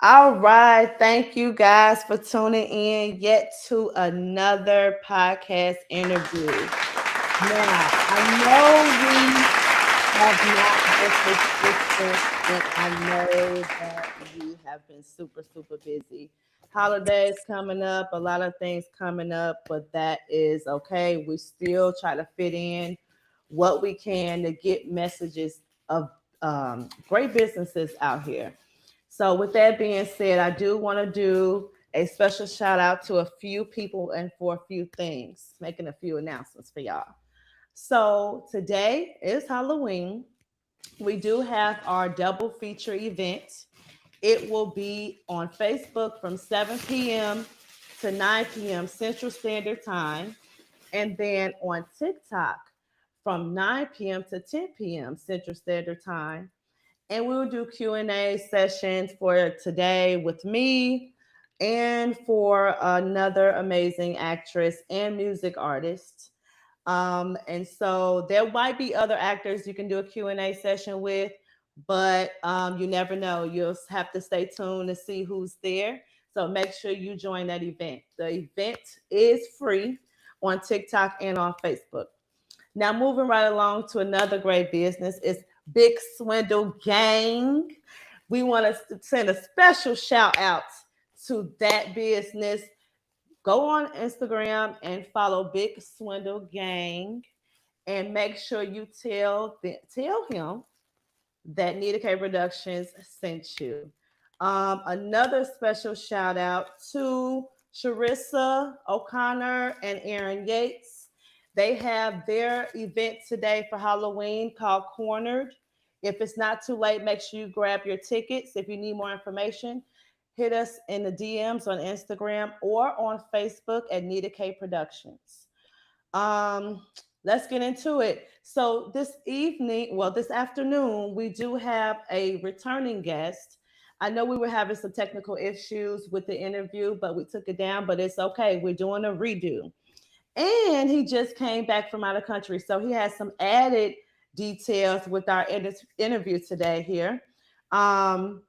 All right. Thank you guys for tuning in yet to another podcast interview. Now, I know we have not been consistent, and I know that we have been super, super busy. Holidays coming up, a lot of things coming up, but that is okay. We still try to fit in what we can to get messages of great businesses out here. So, with that being said, I do want to do a special shout out to a few people and for a few things, making a few announcements for y'all. So, today is Halloween. We do have our double feature event. It will be on Facebook from 7 p.m. to 9 p.m. Central Standard Time, and then on TikTok from 9 p.m. to 10 p.m. Central Standard Time. And we will do Q&A sessions for today with me and for another amazing actress and music artist. And so there might be other actors you can do a Q&A session with, but you never know. You'll have to stay tuned to see who's there. So make sure you join that event. The event is free on TikTok and on Facebook. Now, moving right along to another great business is Big Swindle Gang. We want to send a special shout out to that business. Go on Instagram and follow Big Swindle Gang, and make sure you tell him that Nita K Productions sent you. Another special shout out to Charissa O'Connor and Aaron Yates. They have their event today for Halloween called Cornered. If it's not too late, make sure you grab your tickets. If you need more information, hit us in the DMs on Instagram or on Facebook at Nita K Productions. Um, let's get into it. So this afternoon, we do have a returning guest. I know we were having some technical issues with the interview, but we took it down, but it's okay. We're doing a redo. And he just came back from out of country. So he has some added details with our interview today here. Um,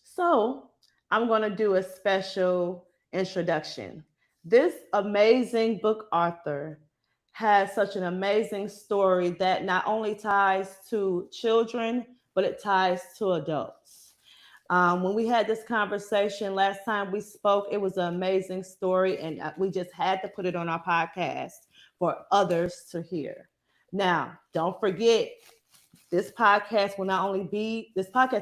so I'm going to do a special introduction. This amazing book author has such an amazing story that not only ties to children, but it ties to adults. When we had this conversation last time we spoke, it was an amazing story, and we just had to put it on our podcast for others to hear. Now, don't forget, this podcast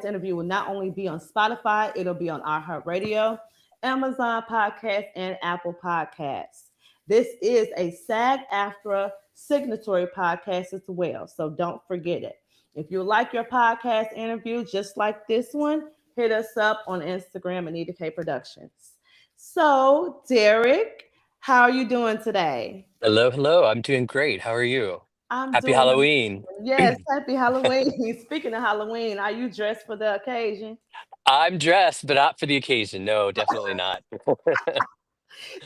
interview will not only be on Spotify, it'll be on iHeartRadio, Amazon Podcast, and Apple Podcasts. This is a SAG AFTRA signatory podcast as well, so don't forget it. If you like your podcast interview just like this one, hit us up on Instagram, Anita K Productions. So, Derek, how are you doing today? Hello, hello. I'm doing great. How are you? I'm Happy doing Halloween. Yes, happy Halloween. Speaking of Halloween, are you dressed for the occasion? I'm dressed, but not for the occasion. No, definitely not.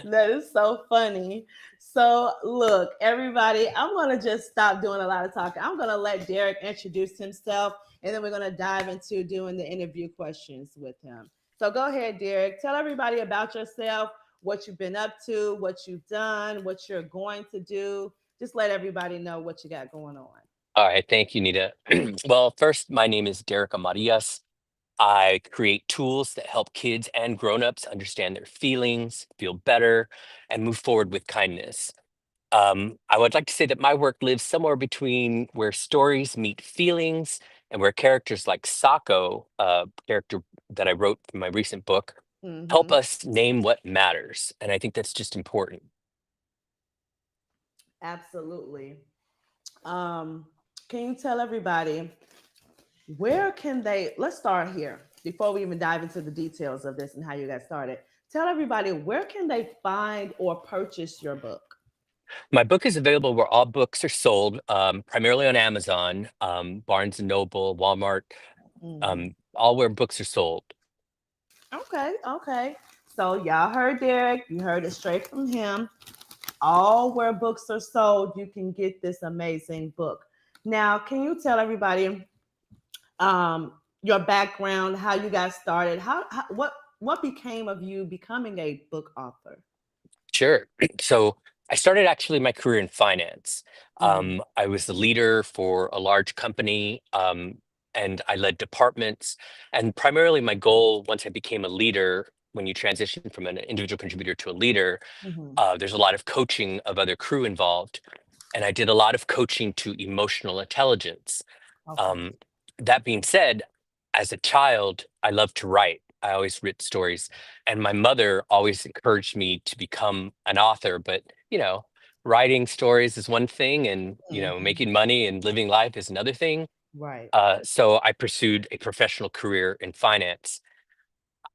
That is so funny. So, look, everybody, I'm going to just stop doing a lot of talking. I'm going to let Derek introduce himself, and then we're going to dive into doing the interview questions with him. So, go ahead, Derek. Tell everybody about yourself, what you've been up to, what you've done, what you're going to do. Just let everybody know what you got going on. All right, thank you, Nita. Well, first, my name is Derek Amadias. I create tools that help kids and grown-ups understand their feelings, feel better, and move forward with kindness. I would like to say that my work lives somewhere between where stories meet feelings and where characters like Sako, a character that I wrote for my recent book, help Hmm. us name what matters. And I think that's just important. Absolutely. Um, can you tell everybody where can they? Let's start here before we even dive into the details of this and how you got started. Tell everybody where can they find or purchase your book? My book is available where all books are sold, primarily on Amazon, Barnes and Noble, Walmart, Hmm. all where books are sold. Okay, okay. So y'all heard Derek. You heard it straight from him. All where books are sold, you can get this amazing book. Now, can you tell everybody? Um, your background, how you got started, what became of you becoming a book author? Sure. So I started actually my career in finance. Mhm. I was the leader for a large company, and I led departments. And primarily, my goal once I became a leader, when you transition from an individual contributor to a leader, Mhm. there's a lot of coaching of other crew involved. And I did a lot of coaching to emotional intelligence. Okay. Um, that being said, as a child, I loved to write. I always wrote stories, and my mother always encouraged me to become an author. But writing stories is one thing, and Mhm. making money and living life is another thing. Right. So I pursued a professional career in finance.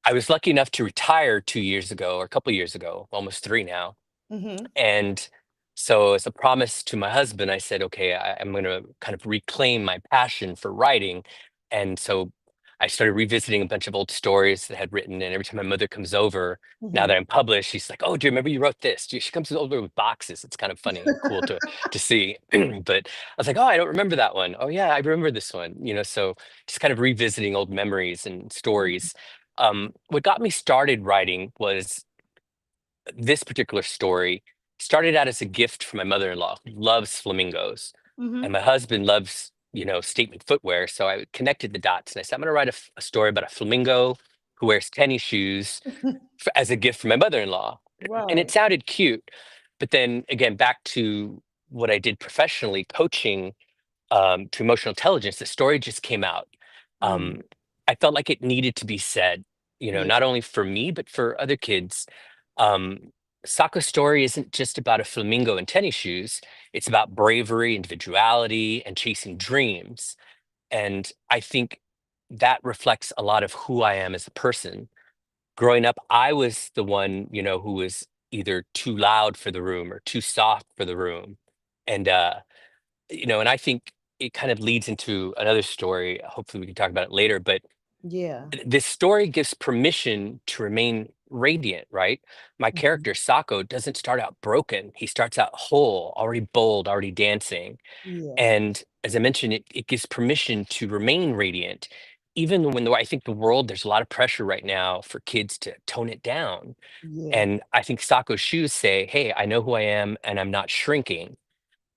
I was lucky enough to retire 2 years ago, or a couple years ago, almost three now, Mhm. and so, as a promise to my husband, I said, okay, I'm going to kind of reclaim my passion for writing. And so I started revisiting a bunch of old stories that I had written. And every time my mother comes over, now that Mhm. I'm published, she's like, "Oh, do you remember you wrote this?" She comes over with boxes. It's kind of funny and cool to see. But I was like, "Oh, I don't remember that one. Oh, yeah, I remember this one." So just kind of revisiting old memories and stories. What got me started writing was this particular story started out as a gift from my mother-in-law, who loves flamingos, and Mhm. my husband loves, statement footwear. So I connected the dots, and I said, I'm going to write a story about a flamingo who wears tennis shoes as a gift from my mother-in-law, and it Right. sounded cute. But then again, back to what I did professionally, coaching to emotional intelligence, the story just came out. Mm. Um, I felt like it needed to be said, Yeah. not only for me, but for other kids. Um, Sako's story isn't just about a flamingo in tennis shoes, it's about bravery, individuality, and chasing dreams. And I think that reflects a lot of who I am as a person. Growing up, I was the one, who was either too loud for the room or too soft for the room. And and I think it kind of leads into another story. Hopefully, we can talk about it later. But Yeah. this story gives permission to remain radiant, right? My Mhm. character, Sako, doesn't start out broken. He starts out whole, already bold, already dancing. Yeah. And as I mentioned, it gives permission to remain radiant. Even when I think the world, there's a lot of pressure right now for kids to tone it down. Yeah. And I think Sako's shoes say, hey, I know who I am and I'm not shrinking.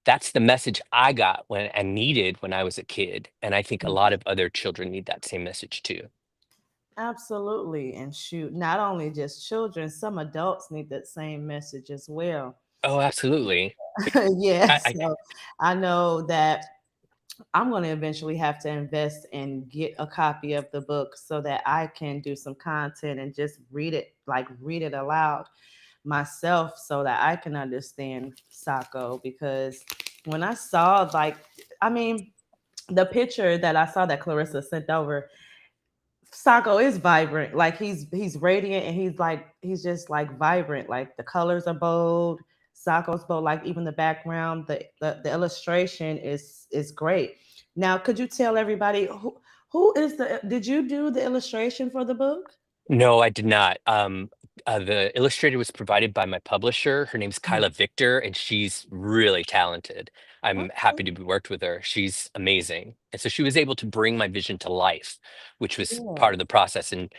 That's the message I got when and needed when I was a kid, and I think a lot Mhm. of other children need that same message too. Absolutely. And shoot, not only just children, some adults need that same message as well. Oh, absolutely. I, Yes. I So I know that I'm going to eventually have to invest and get a copy of the book so that I can do some content and just read it aloud myself so that I can understand Sako. Because when I saw, I mean, the picture that I saw that Clarissa sent over, Sako is vibrant. Like he's radiant and he's just like vibrant. Like the colors are bold. Sako's bold. Like even the background, the illustration is great. Now, could you tell everybody who is the? Did you do the illustration for the book? No, I did not. The illustrator was provided by my publisher. Her name's Mhm. Kyla Victor, and she's really talented. I'm Okay. happy to be worked with her. She's amazing. And so she was able to bring my vision to life, which was Yeah. part of the process. And,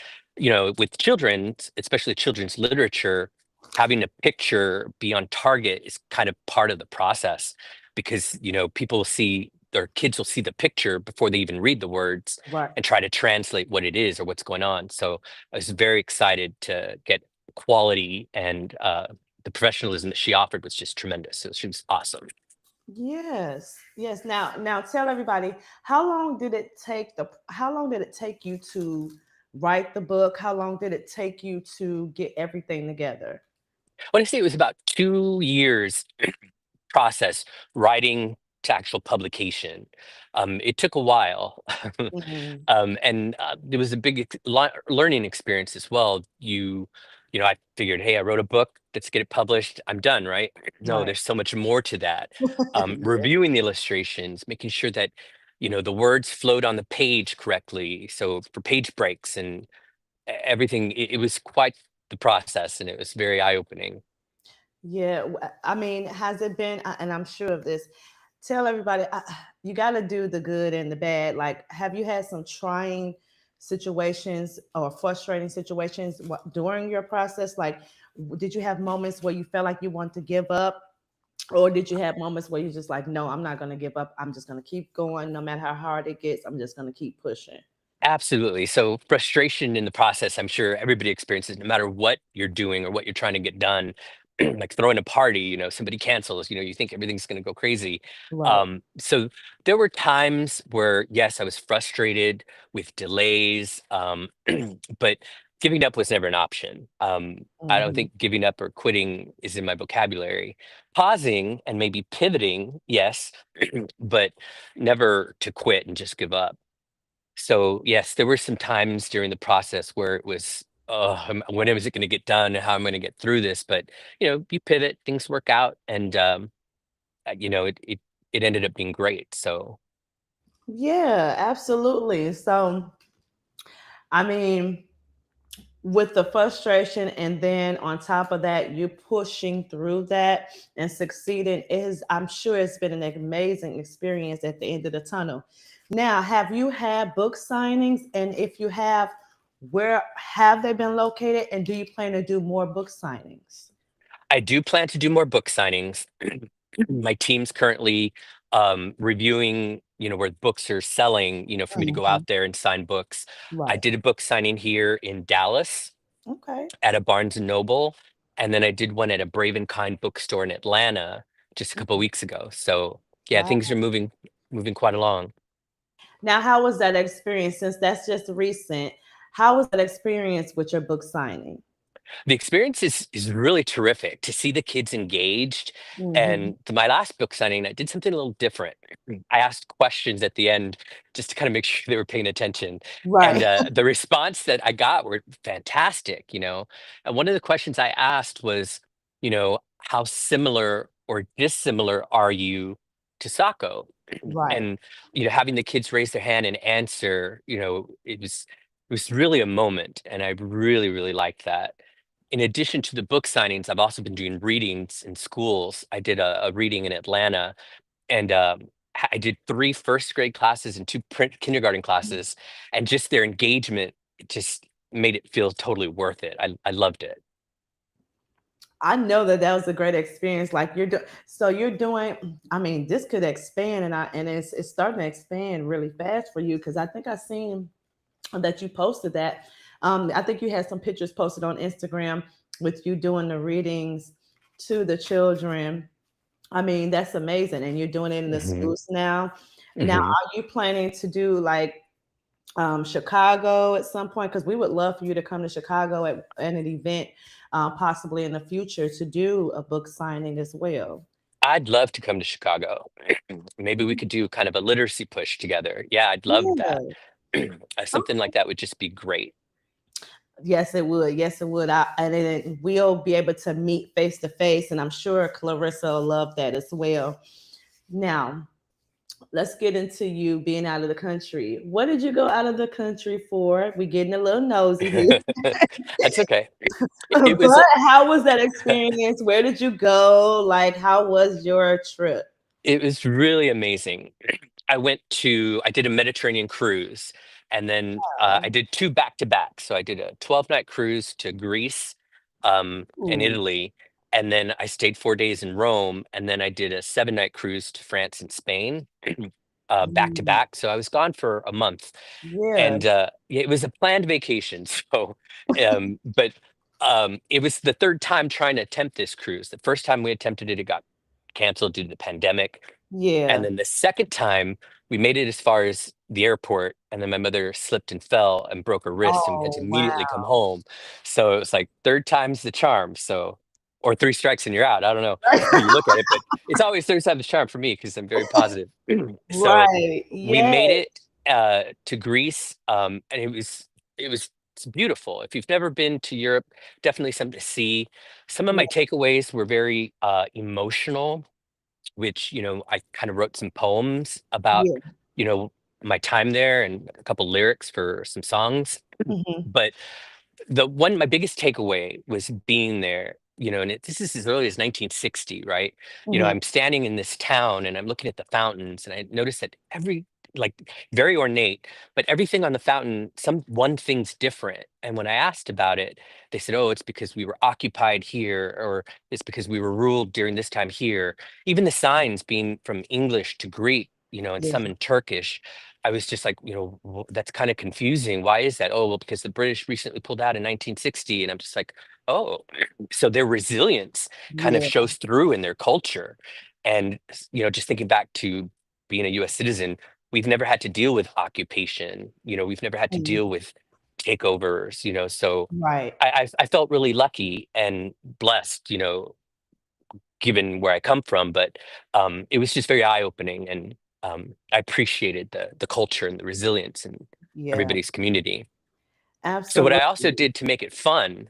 with children, especially children's literature, having a picture be on target is kind of part of the process because, people see or kids will see the picture before they even read the words Right. and try to translate what it is or what's going on. So I was very excited to get quality and the professionalism that she offered was just tremendous. So she was awesome. Yes. Yes. Now tell everybody how long did it take you to write the book? How long did it take you to get everything together? When I say it was about 2 years process writing to actual publication. It took a while. Mhm. And There was a big learning experience as well. I figured, hey, I wrote a book. Let's get it published. I'm done, right? No, Right. there's so much more to that. Yeah. Reviewing the illustrations, making sure that the words flowed on the page correctly. So for page breaks and everything, it was quite the process, and it was very eye opening. Yeah, I mean, has it been? And I'm sure of this. Tell everybody you got to do the good and the bad. Like, have you had some trying? situations or frustrating situations during your process? Like, did you have moments where you felt like you want to give up? Or did you have moments where you're just like, no, I'm not going to give up. I'm just going to keep going. No matter how hard it gets, I'm just going to keep pushing. Absolutely. So frustration in the process, I'm sure everybody experiences no matter what you're doing or what you're trying to get done. Like throwing a party, somebody cancels, you think everything's going to go crazy. Right. So there were times where, yes, I was frustrated with delays, but giving up was never an option. I don't Hmm. think giving up or quitting is in my vocabulary. Pausing and maybe pivoting, yes, but never to quit and just give up. So yes, there were some times during the process where it was, oh, when is it going to get done? How am I going to get through this? But you pivot, things work out, and it ended up being great. So Yeah, absolutely. So, I mean, with the frustration and then on top of that you pushing through that and succeeding is, I'm sure it's been an amazing experience at the end of the tunnel. Now, have you had book signings, and if you have, where have they been located, and do you plan to do more book signings? I do plan to do more book signings. My team's currently reviewing, where books are selling, for me to go Mhm. out there and sign books. I Right. did a book signing here in Dallas Okay. at a Barnes and Noble, and then I did one at a Brave and Kind bookstore in Atlanta just a couple Mhm. weeks ago. So yeah, Wow. things are moving quite along. Now, how was that experience, since that's just recent? How was that experience with your book signing? The experience is really terrific to see the kids engaged. Hmm. And my last book signing, I did something a little different. I asked questions at the end just to kind of make sure they were paying attention. And Right. the response that I got were fantastic. And one of the questions I asked was, how similar or dissimilar are you to Sako? Right. And having the kids raise their hand and answer, it was really a moment, and I really, really liked that. In addition to the book signings, I've also been doing readings in schools. I did a reading in Atlanta, and I did three first grade classes and two kindergarten classes, and just their engagement just made it feel totally worth it. I loved it. I know that that was a great experience. Like you're doing, so you're doing. I mean, this could expand, and it's starting to expand really fast for you, because I think I seen that you posted that. I think you had some pictures posted on Instagram with you doing the readings to the children. I mean, that's amazing, and you're doing it in the Hmm. schools now. Now, Hmm. are you planning to do like Chicago at some point? Because we would love for you to come to Chicago at an event, possibly in the future, to do a book signing as well. I'd love to come to Chicago. Maybe we could do kind of a literacy push together. Yeah, I'd love that. Yeah. Something like that would just be great. Yes, it would. Yes, it would. And then we'll be able to meet face to face, and I'm sure Clarissa will love that as well. Now, let's get into you being out of the country. What did you go out of the country for? We're getting a little nosy here. That's okay. It was But how was that experience? Where did you go? Like, how was your trip? it was really amazing. I did a Mediterranean cruise, and then I did two back to back. So I did a 12-night cruise to Greece, and Ooh, Italy, and then I stayed 4 days in Rome, and then I did a 7-night cruise to France and Spain, back to mm, back. So I was gone for a month, yeah, and yeah, it was a planned vacation. So, but it was the third time trying to attempt this cruise. The first time we attempted it, it got canceled due to the pandemic. And yeah. then the second time, we made it as far as the airport, and then my mother slipped and fell and broke her wrist, and we had to Oh, immediately come wow. home. So it was like third time's the charm. So, or three strikes and you're out. I don't know how you look at it, but it's always third time's the charm for me because I'm very positive. So Right. we Yeah. made it to Greece, and it's beautiful. If you've never been to Europe, definitely something to see. Some of my takeaways were very emotional, which, I kind of wrote some poems about, Yeah. you know, my time there and a couple lyrics for some songs. Hmm. But my biggest takeaway was being there, and this is as early as 1960, right? Hmm. I'm standing in this town and I'm looking at the fountains, and I noticed that like very ornate, but everything on the fountain, some one thing's different. And when I asked about it, they said, "Oh, it's because we were occupied here, or it's because we were ruled during this time here." Even the signs being from English to Greek, and Yeah. some in Turkish. I was just like, that's kind of confusing. Why is that? Oh, well, because the British recently pulled out in 1960. And I'm just like, oh, so their resilience kind of Yeah. shows through in their culture. And, just thinking back to being a US citizen, we've never had to deal with occupation. We've never had to Mm. deal with takeovers. So Right. I felt really lucky and blessed, given where I come from. But it was just very eye opening, and I appreciated the culture and the resilience in Yeah. everybody's community. So what I also Absolutely. did to make it fun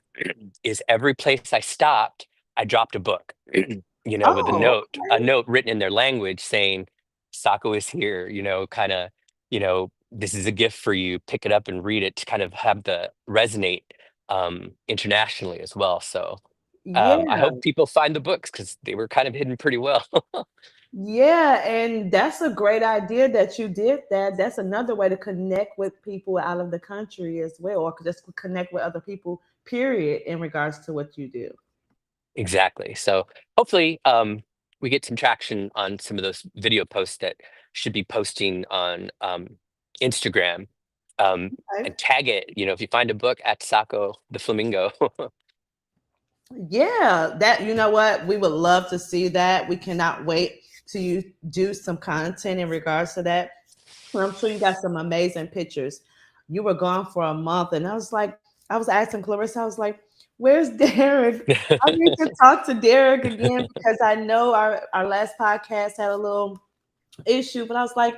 is every place I stopped, I dropped a book, with Oh, a okay. note written in their language saying, "Sako is here," kind of, "This is a gift for you. Pick it up and read it," to kind of have the resonate internationally as well. So I Yeah. hope people find the books because they were kind of hidden pretty well. Yeah, and that's a great idea that you did that. That's another way to connect with people out of the country as well, or just connect with other people, period, in regards to what you do. Exactly. So hopefully, we get some traction on some of those video posts that should be posting on Instagram, Okay. and tag it. If you find a book at Sako the Flamingo. Yeah, that you know what? We would love to see that. We cannot wait to you do some content in regards to that. And I'm sure you got some amazing pictures. You were gone for a month, and I was asking Clarissa, I was like, "Where's Derek? I need to talk to Derek again because I know our last podcast had a little issue, but I was like,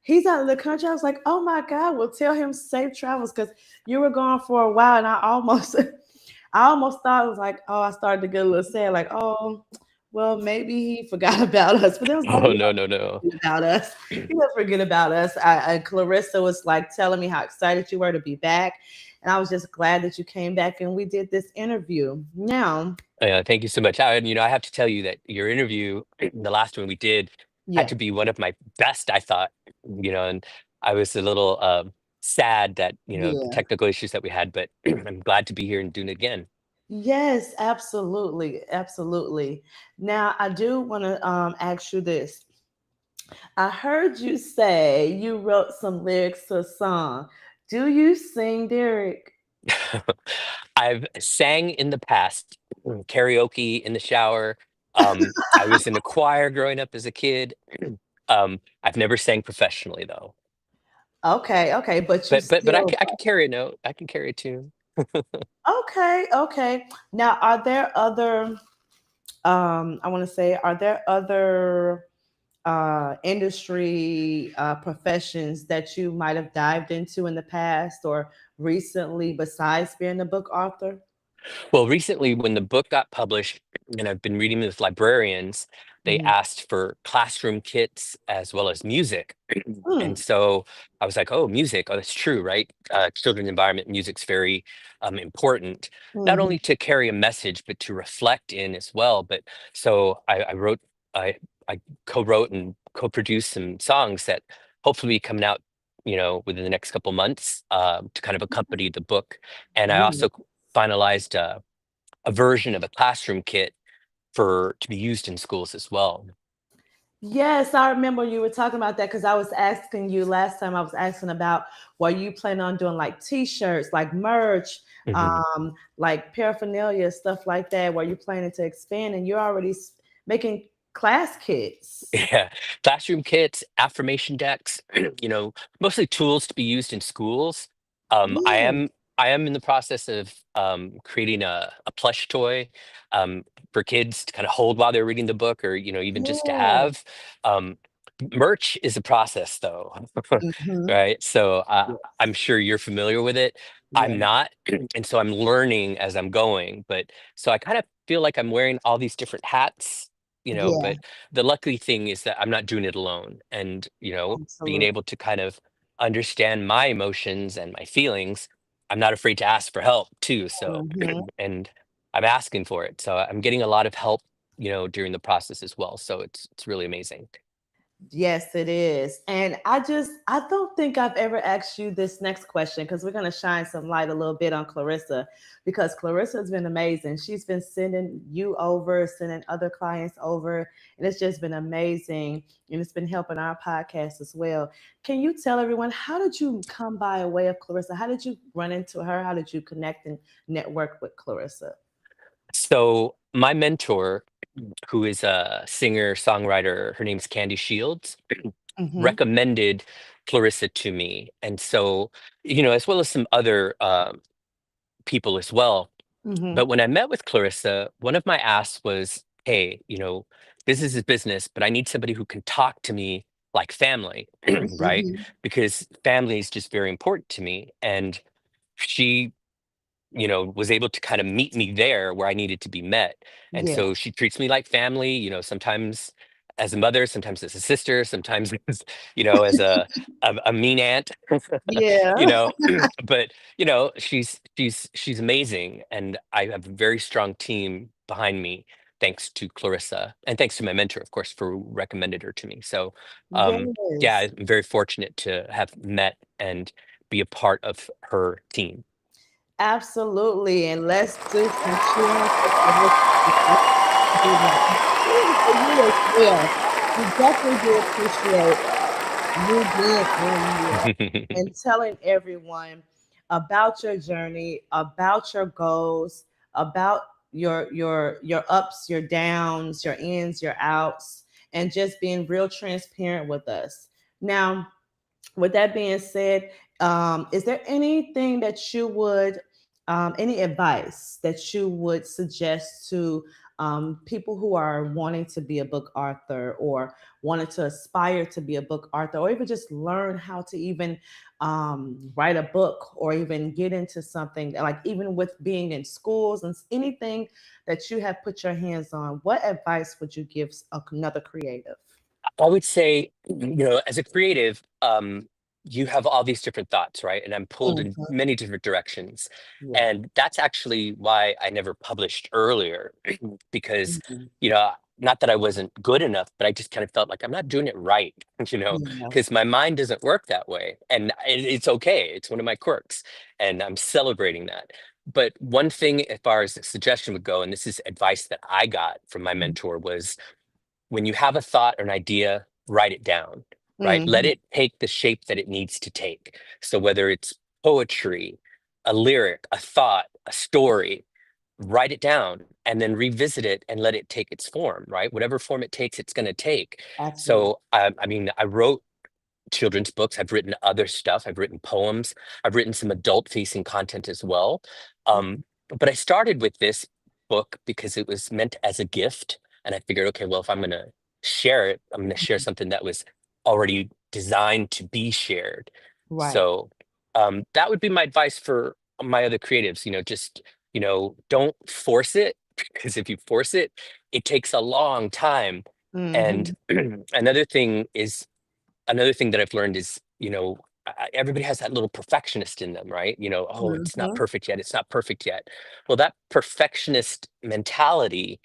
he's out of the country. I was like, oh my God, well, tell him safe travels because you were gone for a while, and I almost, I almost thought it was like, oh, I started to get a little sad, like, oh, well, maybe he forgot about us, but it was like, Oh, no, no, no. forget about us. He didn't forget about us. Clarissa was like telling me how excited you were to be back, and I was just glad that you came back and we did this interview. Now, Thank you so much. And I have to tell you that your interview, the last one we did, had yeah, to be one of my best, I thought. And I was a little sad that the yeah. technical issues that we had, but I'm glad to be here and doing it again. Yes, absolutely, absolutely. Now, I do want to ask you this. I heard you say you wrote some lyrics to a song. Do you sing, Derek? I've sang in the past, karaoke in the shower. I was in a choir growing up as a kid. I've never sang professionally though. Okay, okay, but you But still I can carry a note. I can carry a tune. okay, okay. Now, are there other I want to say, are there other industry professions that you might have dived into in the past or recently besides being a book author? Well, recently, when the book got published, and I've been reading with librarians, they Mhm. asked for classroom kits as well as music. And Mm, so I was like, oh, music. Oh, that's true, right? Children's environment music's very important, not mhm, only to carry a message, but to reflect in as well. But so I, I co-wrote and co-produced some songs that hopefully be coming out, within the next couple months, to kind of accompany the book. And I yeah. also finalized a version of a classroom kit for to be used in schools as well. Yes, I remember you were talking about that because I was asking you last time. I was asking about were you planning on doing like T-shirts, like merch, Mhm. like paraphernalia, stuff like that. Were you planning to expand? And you're already making class kits. Yeah, classroom kits, affirmation decks, mostly tools to be used in schools. I Yeah. am in the process of creating a plush toy for kids to kind of hold while they're reading the book, or even just to Yeah. have. Um, Merch is a process, though, Hmm. right? So I'm Yes. sure you're familiar with it. Yeah. I'm not, and so I'm learning as I'm going. But so I kind of feel like I'm wearing all these different hats, Yeah. but the lucky thing is that I'm not doing it alone. And, being Absolutely. able to kind of understand my emotions and my feelings, I'm not afraid to ask for help too. So, Hmm. and I'm asking for it. So I'm getting a lot of help, during the process as well. So it's really amazing. Yes, it is. And I don't think I've ever asked you this next question because we're going to shine some light a little bit on Clarissa because Clarissa's been amazing. She's been sending you over, sending other clients over, and it's just been amazing. And it's been helping our podcast as well. Can you tell everyone, how did you come by a way of Clarissa? How did you run into her? How did you connect and network with Clarissa? So my mentor, who is a singer songwriter, her name's Candy Shields, Mm-hmm. recommended Clarissa to me, and so as well as some other people as well. Mm-hmm. But when I met with Clarissa, one of my asks was, "Hey, business is business, but I need somebody who can talk to me like family, right? Mm-hmm. Because family is just very important to me." And she was able to kind of meet me there where I needed to be met. And Yeah. so she treats me like family, sometimes as a mother, sometimes as a sister, sometimes as, as a mean aunt, Yeah. you know, but she's amazing. And I have a very strong team behind me, thanks to Clarissa and thanks to my mentor, of course, for who recommended her to me. So yeah, Yes. I'm very fortunate to have met and be a part of her team. Absolutely. And let's do some cheering for Clarissa. Do that. And cheering for you as well. We definitely do appreciate you being on here and telling everyone about your journey, about your goals, about your ups, your downs, your ins, your outs, and just being real transparent with us. Now, with that being said, is there anything that you would, any advice that you would suggest to people who are wanting to be a book author or wanted to aspire to be a book author or even just learn how to even write a book or even get into something like even with being in schools and anything that you have put your hands on? What advice would you give another creative? I would say, as a creative, you have all these different thoughts, right? And I'm pulled in Mhm. many different directions. Yeah. And that's actually why I never published earlier, because, Mhm. not that I wasn't good enough, but I just kind of felt like I'm not doing it right, Yeah. because my mind doesn't work that way. And it's okay. It's one of my quirks. And I'm celebrating that. But one thing, as far as the suggestion would go, and this is advice that I got from my mentor, was when you have a thought or an idea, write it down, right? Let Mhm. it take the shape that it needs to take. So whether it's poetry, a lyric, a thought, a story, write it down and then revisit it and let it take its form, right? Whatever form it takes, it's going to take. Absolutely. So, I mean, I wrote children's books. I've written other stuff. I've written poems. I've written some adult facing content as well. Mhm. But I started with this book because it was meant as a gift. And I figured, okay, well, if I'm going to share it, I'm going to share something that was already designed to be shared. Right. So that would be my advice for my other creatives, just, don't force it because if you force it, it takes a long time. And Mhm. another thing that I've learned is, everybody has that little perfectionist in them, right? Oh, it's not Mhm. perfect yet. It's not perfect yet. Well, that perfectionist mentality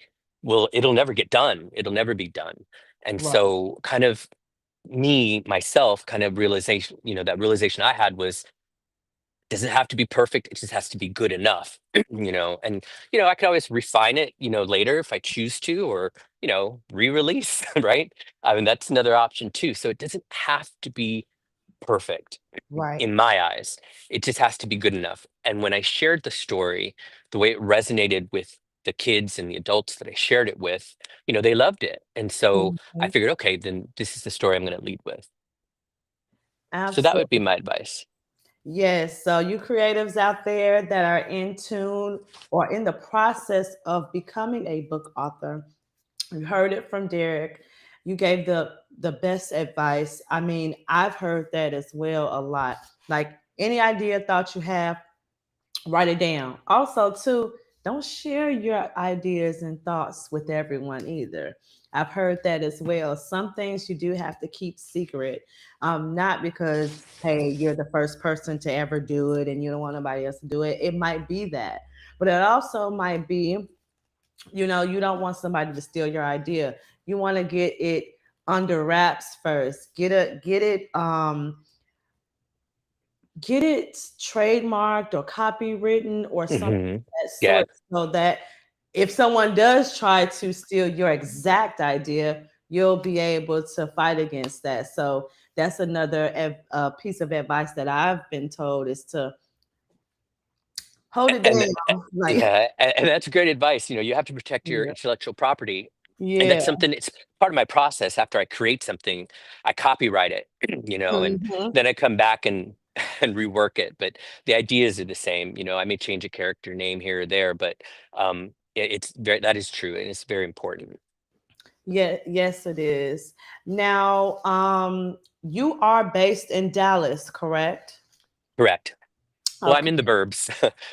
it'll never get done. It'll never be done. And Right. so, kind of myself, kind of realization, that realization I had was, does it have to be perfect? It just has to be good enough, and, I could always refine it, later if I choose to, or, re-release, right? I mean, that's another option too. So it doesn't have to be perfect Right. in my eyes. It just has to be good enough. And when I shared the story, the way it resonated with the kids and the adults that I shared it with, they loved it. And so I Mhm. figured, okay, then this is the story I'm going to lead with. So that would be Absolutely. my advice. Yes. So you creatives out there that are in tune or in the process of becoming a book author, you heard it from Derek. You gave the best advice. I mean, I've heard that as well a lot. Like any idea, thought you have, write it down. Also, too, don't share your ideas and thoughts with everyone either. I've heard that as well. Some things you do have to keep secret, not because hey you're the first person to ever do it and you don't want nobody else to do it. It might be that, but it also might be you don't want somebody to steal your idea. You want to get it under wraps first. Get it trademarked or copywritten or something Hmm. of that Yeah, sort, so that if someone does try to steal your exact idea, you'll be able to fight against that. So that's another piece of advice that I've been told is to hold it and down. Like, yeah, and that's great advice. You have to protect your yeah, intellectual property, and yeah. that's something. It's part of my process. After I create something, I copyright it. And Mhm. then I come back and and rework it. But the ideas are the same. I may change a character name here or there, but it's very that is true, and it's very important. Yeah, yes, it is. Now, you are based in Dallas, correct? Correct. Well, I'm in the Okay. burbs,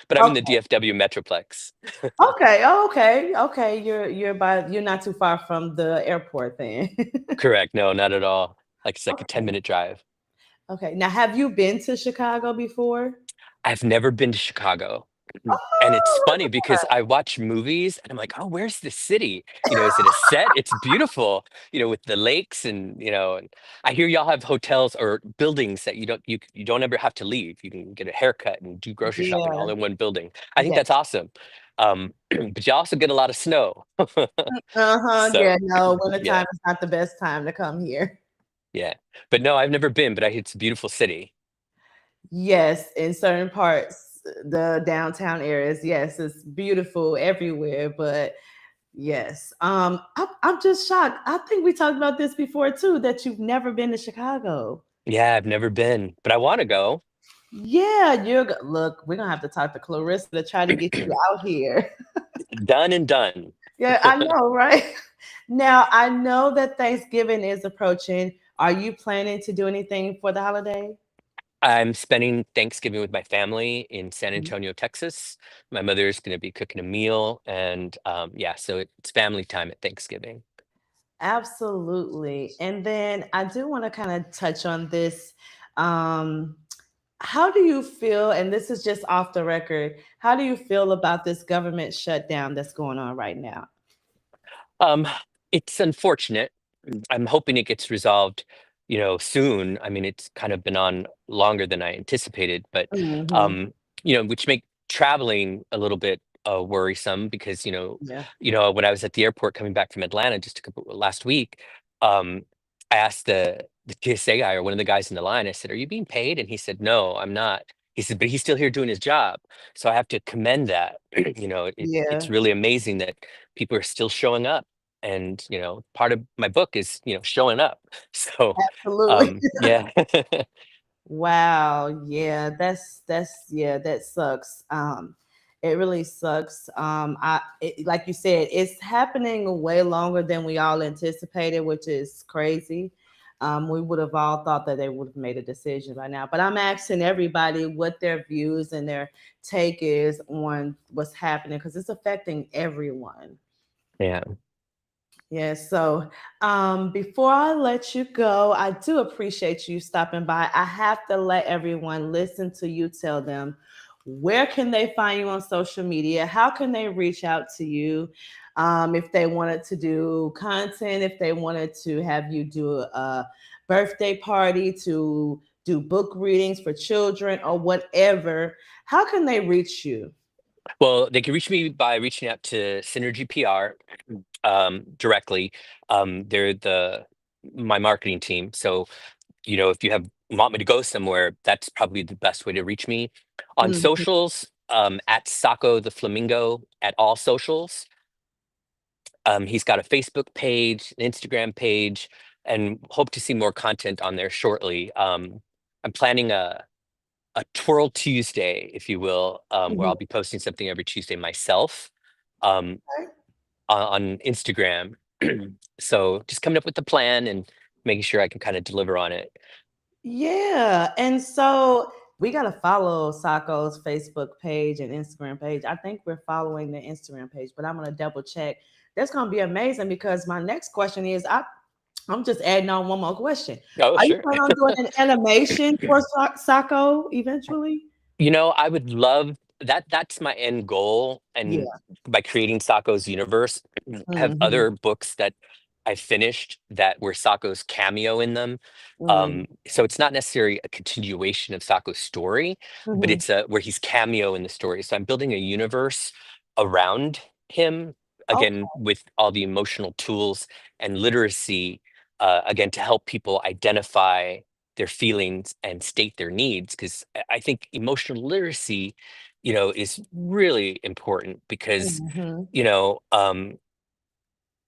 but I'm in the Okay. DFW Metroplex. Okay. Oh, okay. Okay. You're not too far from the airport then. Correct. No, not at all. Like it's like a Okay. 10-minute drive. Okay. Now, have you been to Chicago before? I've never been to Chicago. And it's Oh, funny because I watch movies and I'm like, oh, where's the city? Is it a set? It's beautiful, with the lakes and I hear y'all have hotels or buildings that you don't ever have to leave. You can get a haircut and do grocery shopping all yeah. in one building. I think Yeah. that's awesome. But you also get a lot of snow. Uh-huh. So Yeah. No, yeah, wintertime is not the best time to come here. yeah. But no, I've never been, but it's a beautiful city. Yes, in certain parts, the downtown areas, yes, it's beautiful everywhere, but yes. I'm just shocked. I think we talked about this before too, that you've never been to Chicago. Yeah, I've never been, but I want to go. Yeah, look, we're gonna have to talk to Clarissa to try to get you out here. Done and done. Yeah, I know, right? Now, I know that Thanksgiving is approaching. Are you planning to do anything for the holiday? I'm spending Thanksgiving with my family in San Mhm. Antonio, Texas. My mother's going to be cooking a meal, and yeah, so it's family time at Thanksgiving. Absolutely. And then I do want to kind of touch on this. Um, how do you feel, and this is just off the record, how do you feel about this government shutdown that's going on right now? Um, it's unfortunate. I'm hoping it gets resolved, soon. I mean, it's kind of been on longer than I anticipated, but Hmm. um, which make traveling a little bit worrisome because Yeah. when I was at the airport coming back from Atlanta just last week, um, I asked the TSA guy or one of the guys in the line. I said, "Are you being paid?" And he said, "No, I'm not." He said, "But he's still here doing his job." So I have to commend that. It's Yeah. really amazing that people are still showing up, and part of my book is showing up. So Absolutely. yeah. Wow. Yeah, yeah, that sucks. It really sucks. Like you said, it's happening way longer than we all anticipated, which is crazy. We would have all thought that they would have made a decision by now. But I'm asking everybody what their views and their take is on what's happening because it's affecting everyone. Yeah. Yes. So before I let you go, I do appreciate you stopping by. I have to let everyone listen to you tell them where can they find you on social media? How can they reach out to you if they wanted to do content, if they wanted to have you do a birthday party, to do book readings for children or whatever? How can they reach you? Well, they can reach me by reaching out to Synergy PR directly. They're the my marketing team. So, if you want me to go somewhere, that's probably the best way to reach me. On Mhm. socials, at Sacco the Flamingo at all socials. He's got a Facebook page, an Instagram page, and hope to see more content on there shortly. I'm planning a Twirl Tuesday, if you will, where Mhm. I'll be posting something every Tuesday myself um, on Instagram. So just coming up with the plan and making sure I can kind of deliver on it. Yeah. And so we got to follow Sako's Facebook page and Instagram page. I think we're following the Instagram page, but I'm going to double check. That's going to be amazing because my next question is I'm just adding on one more question. Oh, Are you sure. planning on doing an animation for Sako eventually? I would love that. That's my end goal. And Yeah. by creating Sako's universe, have Hmm. other books that I finished that were Sako's cameo in them. Mm. So it's not necessarily a continuation of Sako's story, but Mhm. it's a where he's cameo in the story. So I'm building a universe around him Okay. again with all the emotional tools and literacy again to help people identify their feelings and state their needs because I think emotional literacy, is really important because Mhm. you know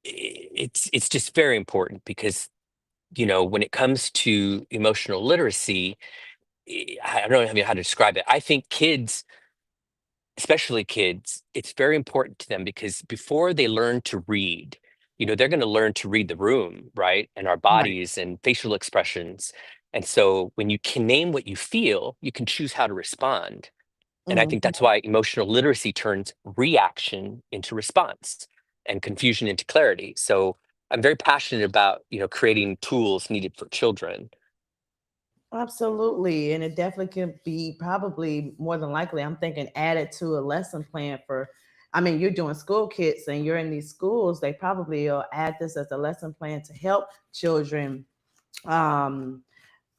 it's just very important because when it comes to emotional literacy, I don't know how to describe it. I think kids, especially kids, it's very important to them because before they learn to read, they're going to learn to read the room, right? And our Right. bodies and facial expressions. And so when you can name what you feel, you can choose how to respond. And I think Mhm. that's why emotional literacy turns reaction into response and confusion into clarity. So I'm very passionate about, creating tools needed for children. Absolutely. And it definitely could be probably more than likely, I'm thinking added to a lesson plan for, I mean, you're doing school kids and you're in these schools, they probably will add this as a lesson plan to help children um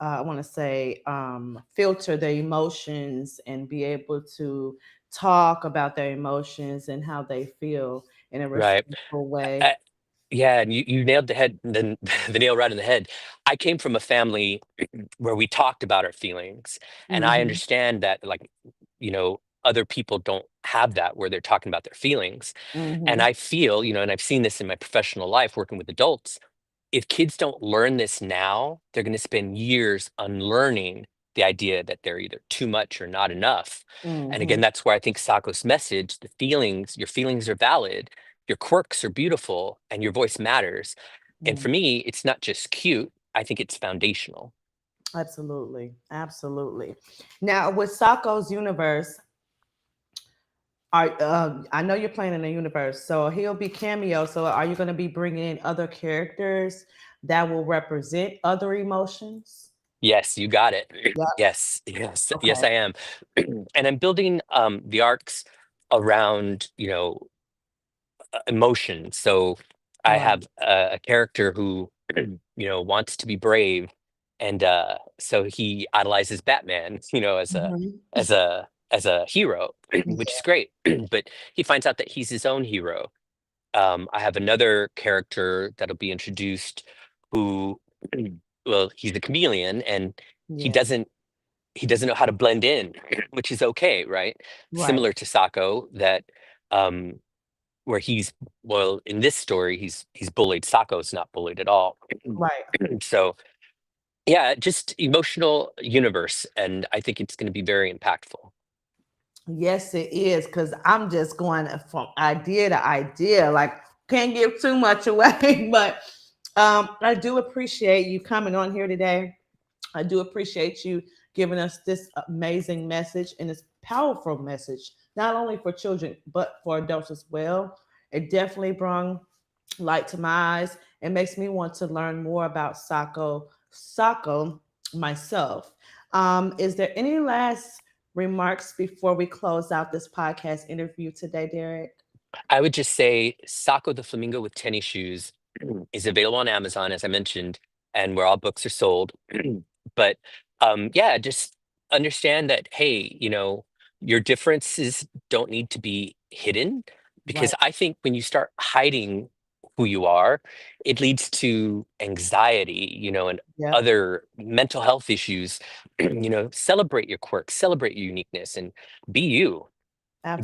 I want to say filter their emotions and be able to talk about their emotions and how they feel in a Right. respectful way. Uh, yeah, and you nailed the nail right in the head. I came from a family where we talked about our feelings, and I Hmm. understand that other people don't have that where they're talking about their feelings. And Hmm. I feel, and I've seen this in my professional life working with adults, if kids don't learn this now, they're going to spend years unlearning the idea that they're either too much or not enough. And again, Hmm. that's where I think Sako's message, your feelings are valid, your quirks are beautiful, and your voice matters. And for me, it's not just cute, I think it's foundational. Absolutely. Absolutely. Now, with Sako's universe, I know you're playing in a universe, so he'll be cameo. So, are you going to be bringing in other characters that will represent other emotions? Yes, you got it. Yep. Yes, yes, yes, Okay. I am. And I'm building the arcs around, emotion. So I Right. have a character who, wants to be brave, and so he idolizes Batman, Hmm. as a hero, which is Yeah. great. But he finds out that he's his own hero. I have another character that'll be introduced who, well, he's a chameleon, and he Yeah. doesn't he doesn't know how to blend in, which is okay, right? Right. Similar to Sako, that um, where he's well in this story he's bullied. Sako's not bullied at all. Right. So yeah, just emotional universe, and I think it's going to be very impactful. Yes, it is. Because I'm just going from idea to idea. Like, can't give too much away, but I do appreciate you coming on here today. I do appreciate you giving us this amazing message and this powerful message, not only for children, but for adults as well. It definitely brought light to my eyes. It makes me want to learn more about Sako myself. Is there any last remarks before we close out this podcast interview today, Derek? I would just say Sako the Flamingo with Tennis Shoes is available on Amazon, as I mentioned, and where all books are sold. But yeah, just understand that, hey, your differences don't need to be hidden Right. because I think when you start hiding who you are, it leads to anxiety, and Yep. other mental health issues. Celebrate your quirks, celebrate your uniqueness, and be you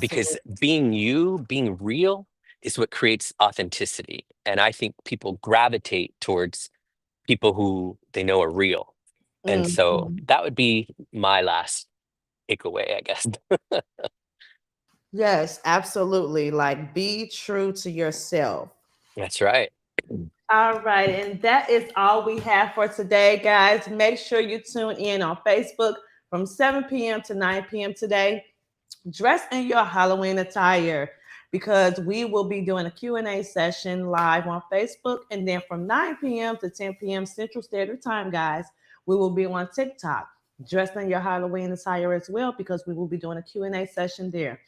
because Absolutely. being you, being real is what creates authenticity. And I think people gravitate towards people who they know are real. And so Mhm. that would be my last takeaway, I guess. Yes, absolutely. Like, be true to yourself. That's right. All right, and that is all we have for today, guys. Make sure you tune in on Facebook from 7 p.m. to 9 p.m. today. Dress in your Halloween attire because we will be doing a Q&A session live on Facebook, and then from 9 p.m. to 10 p.m. Central Standard Time, guys, we will be on TikTok. Dress in your Halloween attire as well because we will be doing a Q&A session there.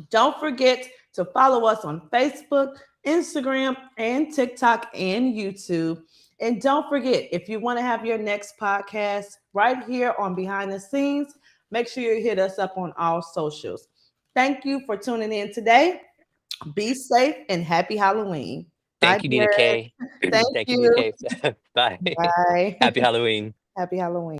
Don't forget to follow us on Facebook, Instagram, and TikTok and YouTube. And don't forget, if you want to have your next podcast right here on Behind the Scenes, make sure you hit us up on all socials. Thank you for tuning in today. Be safe and happy Halloween. Bye, Thank you, Nina Derek. Kay. Thank Thank you, Nina you. Kay. Bye. Bye. Happy Halloween. Happy Halloween.